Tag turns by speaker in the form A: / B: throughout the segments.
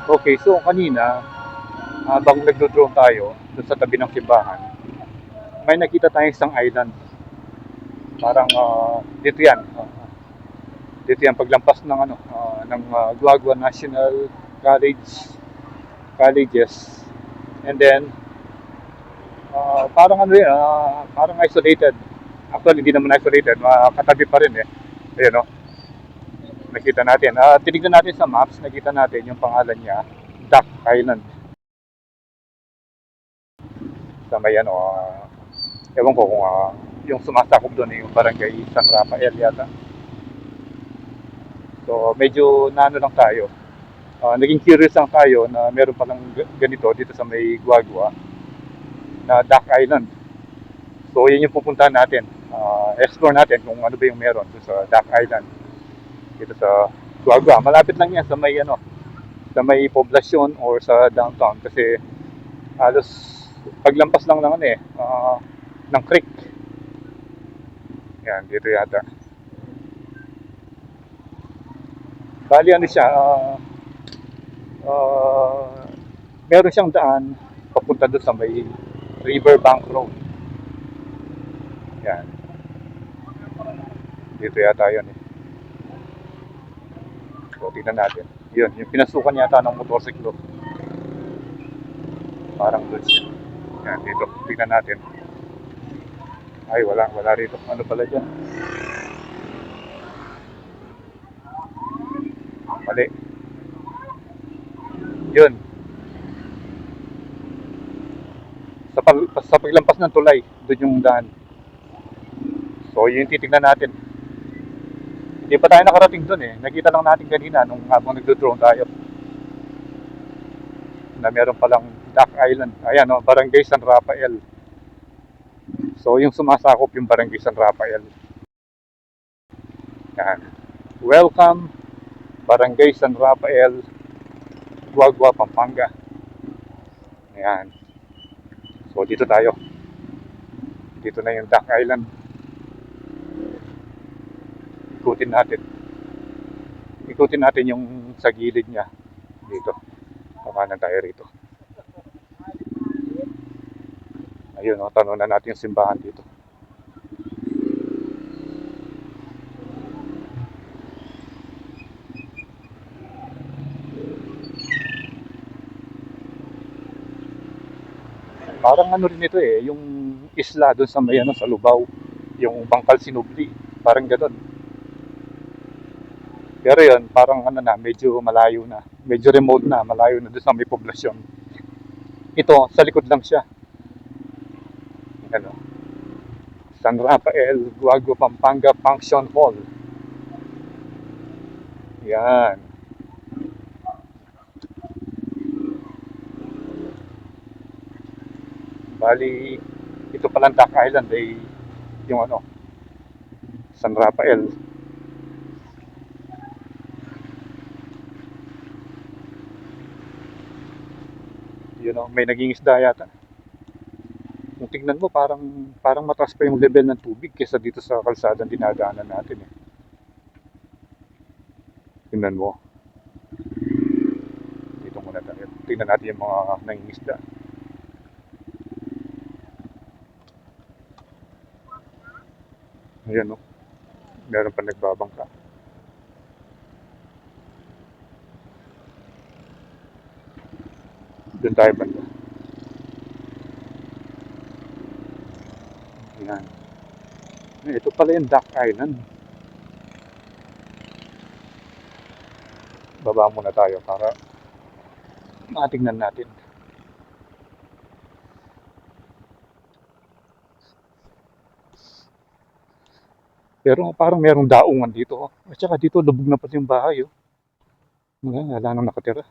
A: Okay, so kanina, habang nagdo-drone tayo doon sa tabi ng simbahan, may nakita tayong isang island. Parang dito 'yan. Dito 'yan paglampas ng Guagua National College colleges. And then parang ano 'yan, parang isolated. Actually, hindi naman isolated, katabi pa rin eh. Ayun, no? Nakita natin. Tinignan natin sa maps, nakita natin yung pangalan niya, Duck Island. Sa may ewan ko kung yung sumasakop doon yung barangay San Rafael yata. So medyo naano lang tayo. Naging curious lang tayo na meron palang ganito dito sa may Guagua na Duck Island. So yun yung pupuntahan natin. Explore natin kung ano ba yung meron doon sa Duck Island. Dito sa Guagua. Malapit lang yan sa may sa may poblasyon or sa downtown kasi halos paglampas lang ng ng creek. Yan, dito yata. Bali ano siya, uh, meron siyang daan papunta doon sa may Riverbank Road. Yan, dito yata yun eh. So, tingnan natin. Yun, yung pinasukan yata ng motorsiklo. Parang doon siya. Yan, dito. Tingnan natin. Ay, wala rito. Ano pala dyan? Mali. Yun. Sa paglampas ng tulay, doon yung daan. So, yun yung titignan natin. Hindi pa tayo nakarating doon eh. Nakita lang natin kanina nung habang nagdo-drone tayo na meron palang Duck Island. Ayan, no, Barangay San Rafael. So, yung sumasakop yung Barangay San Rafael. Yan. Welcome, Barangay San Rafael, Guagua, Pampanga. Ayan. So, dito tayo. Dito na yung Duck Island. Ikutin natin. Ikutin natin yung sa gilid niya. Dito. Kamanan tayo rito. Ayun, tanong na natin yung simbahan dito. Parang ano rin ito eh, yung isla doon sa may sa Lubao, yung Bangkal Sinubli, parang ganoon. Pero yun, parang medyo malayo na, medyo remote na, malayo na doon sa may poblasyon. Ito, sa likod lang siya. Ano, San Rafael, Guagua, Pampanga Function Hall. Yan. Bali, ito palang Duck Island ay yung San Rafael. May naging isda yata. Kung tingnan mo, parang mataas pa yung level ng tubig kaysa dito sa kalsadang dinadaanan natin eh. Tingnan mo. Dito muna tayo. Tingnan natin yung mga nangingisda. Ayan, no? Meron pa nagbabangka. Doon tayo banda. Ayan. Ito pala yung Duck Island. Baba muna tayo para matingnan natin. Pero parang merong daungan dito. At saka dito lubog na pati yung bahay. Wala nang nakatira.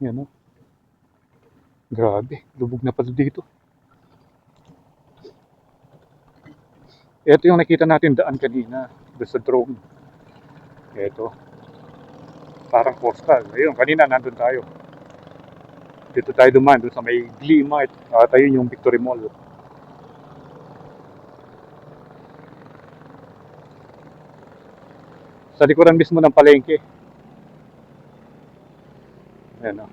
A: Yan. Grabe, lubog na pala dito. Ito yung nakita natin daan kanina. Doon sa drone. Ito. Parang postal. Ayun, kanina nandun tayo. Dito tayo duman, doon sa may Glee Mart. Tayo yung Victory Mall. Sa likuran mismo ng palengke. Ayan, oh.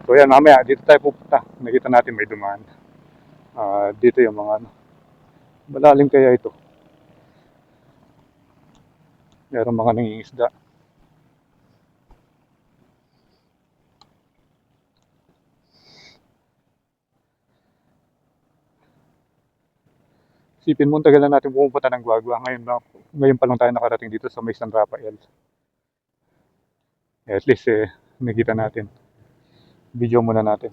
A: So yan, mamaya dito tayo pupunta. Nakita natin may dumaan. Dito yung mga ano. Malalim kaya ito. Meron mga nangingisda. Isipin mo, ang tagal na natin pumunta ng Guagua. Ngayon pa lang tayo nakarating dito sa may San Rafael. At least, nakita natin. Video muna natin.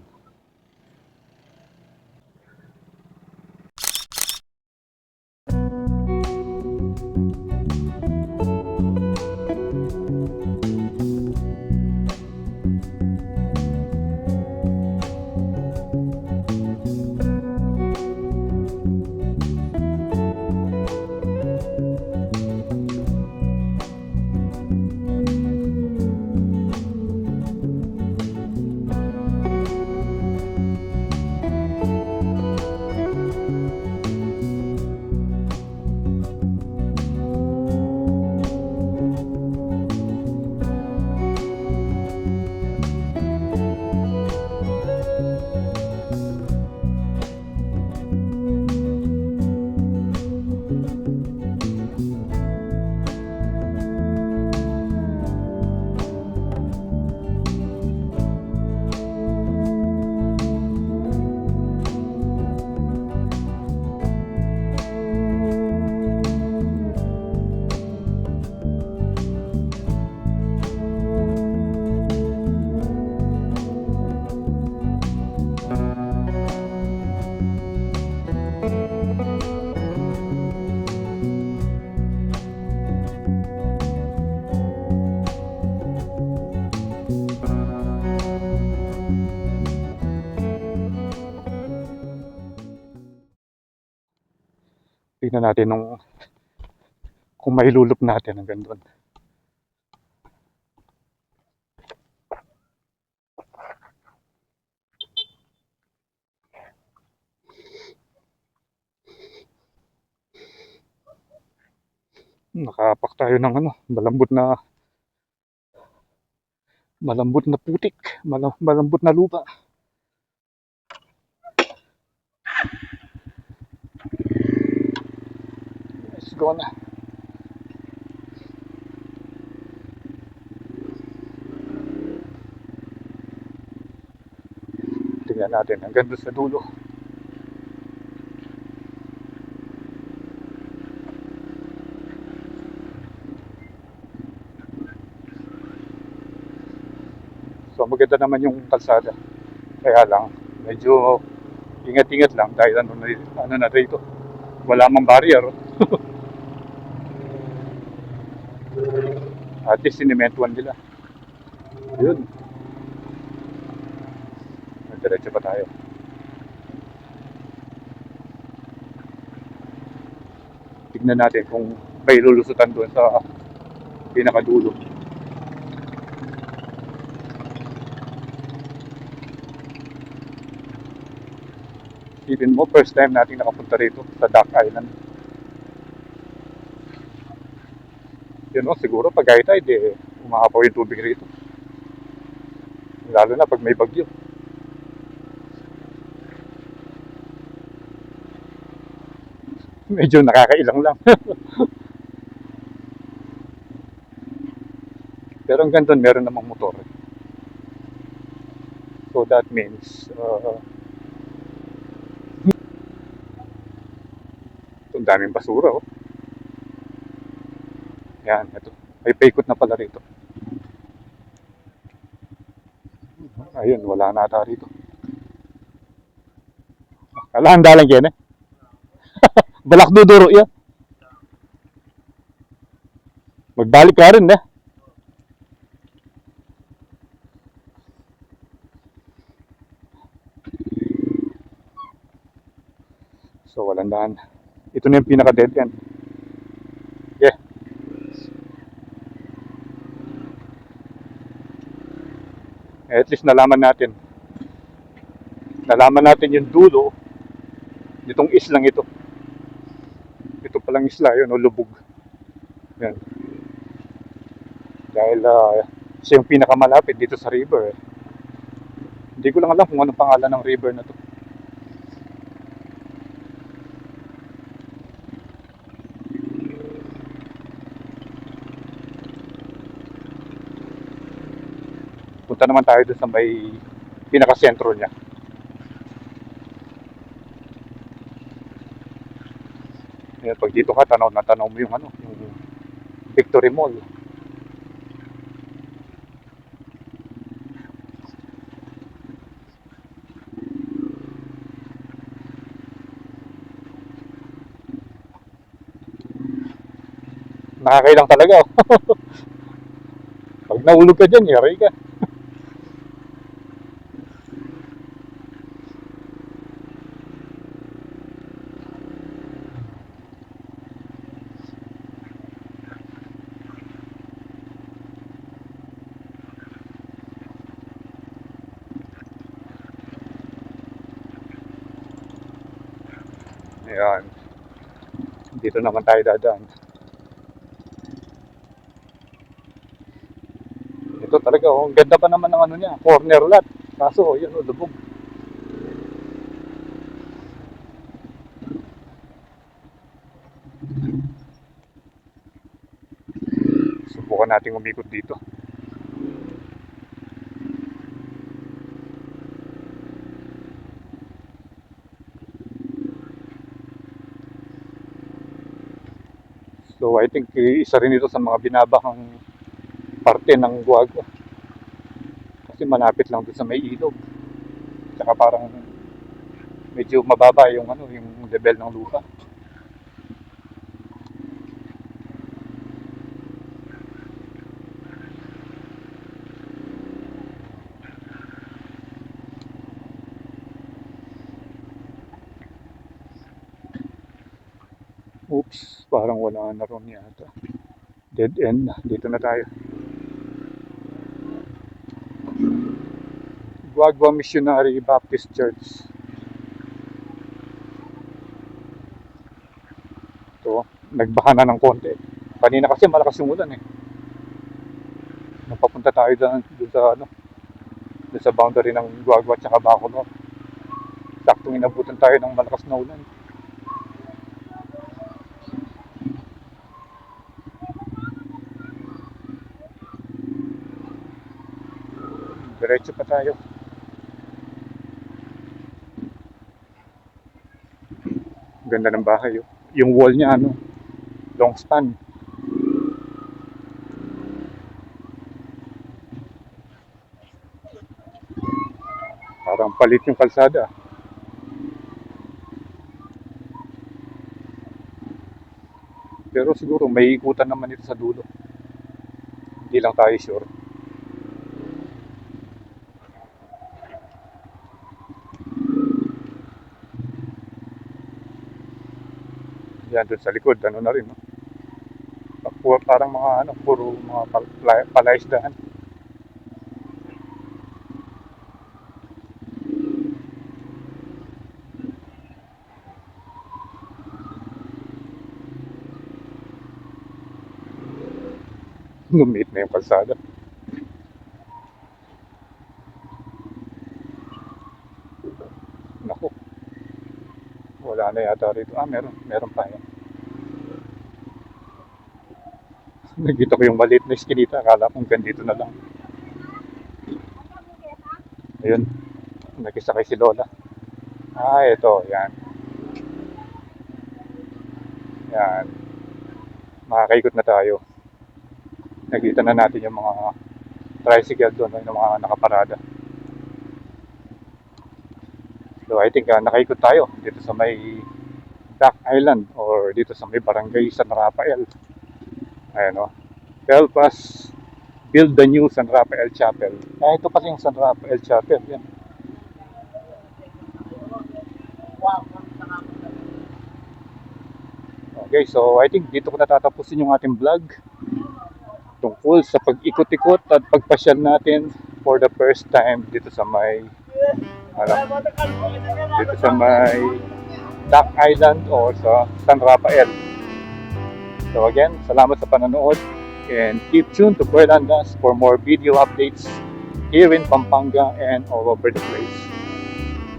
A: Tingnan natin kung mailulup natin hanggang doon. Nakapak tayo ng ano, malambot na putik, malambot na lupa. Let's go na. Tingnan natin hanggang doon sa dulo. So maganda naman yung kalsada. Kaya lang, medyo ingat-ingat lang dahil ano na rito. Wala mang barrier. At least sinimentuan nila. Yun. Diretso pa tayo. Tignan natin kung may lulusutan doon sa pinakadulo. Isipin mo, first time natin nakapunta rito sa Duck Island. Yun o, siguro pag high tide, umahapaw yung tubig rito. Lalo na pag may bagyo. Medyo nakakailang lang. Pero hanggang doon, meron namang motor. So that means, ang daming basura, oh. Yan, ito. May paikot na pala rito. Ayun, wala na ata rito. Kalahanda lang yan, eh. Balak duduro yan. Magbalik ka rin, eh. So, walang daan. Ito na yung pinaka-dead end. Yeah. At least nalaman natin. Nalaman natin yung dulo nitong islang ito. Ito palang isla, yun, o lubog. Yan. Dahil Siya yung pinakamalapit dito sa river eh. Hindi ko lang alam kung anong pangalan ng river na to. Punta naman tayo doon sa may pinaka-sentro niya. Ayan, pag dito ka, tanaw na tanaw mo yung ano, yung Victory Mall. Nakakailang talaga. Pag nahulog ka dyan, yari ka. Ayan. Dito naman tayo dadaan. Ito talaga, oh, ang ganda pa naman ng ano niya, corner lot. Kaso, yun, oh, lubog. Subukan natin umikot dito. So, I think isa rin ito sa mga binabakang parte ng Guagua. Kasi malapit lang doon sa may ilog. Tsaka parang medyo mababa yung ano, yung level ng lupa. Oops, parang wala na ron yata. Dead end na. Dito na tayo. Guagua Missionary Baptist Church. Ito, nagbaha na ng konti. Kanina kasi malakas yung ulan eh. Napapunta tayo doon sa ano, doon sa boundary ng Guagua at Bacolod. Saktong inabutan tayo ng malakas na ulan. Diretso pa tayo. Ganda ng bahay. Oh. Yung wall niya ano, long span. Parang palit yung kalsada. Pero siguro may ikutan naman ito sa dulo. Hindi lang tayo sure. Yan doon sa likod, ano na rin. No? Parang mga ano, puro mga palaisdaan. Lumit na yung kalsada. Naku. Wala na yata rito. Meron pa yan. Nakita ko yung maliit na iskinita. Akala kong ganito na lang. Ayun. Nakisakay si Lola. Ito. Yan. Yan. Makakaikot na tayo. Nakita na natin yung mga tricycle doon. Yung mga nakaparada. So I think nakaikot tayo dito sa may Duck Island or dito sa may barangay San Rafael. Ayan o. Help us build the new San Rafael Chapel. Ito kasi yung San Rafael Chapel. Yan. Okay, so I think dito ko natatapusin yung ating vlog tungkol sa pag-ikot-ikot at pagpasyal natin for the first time dito sa may dito sa may Duck Island o sa San Rafael. So again, salamat sa panonood. and keep tuned to Puerlandas for more video updates here in Pampanga and all over the place.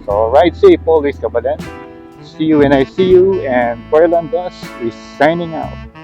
A: So ride safe always, Kabalen. See you when I see you, and Puerlandas is signing out.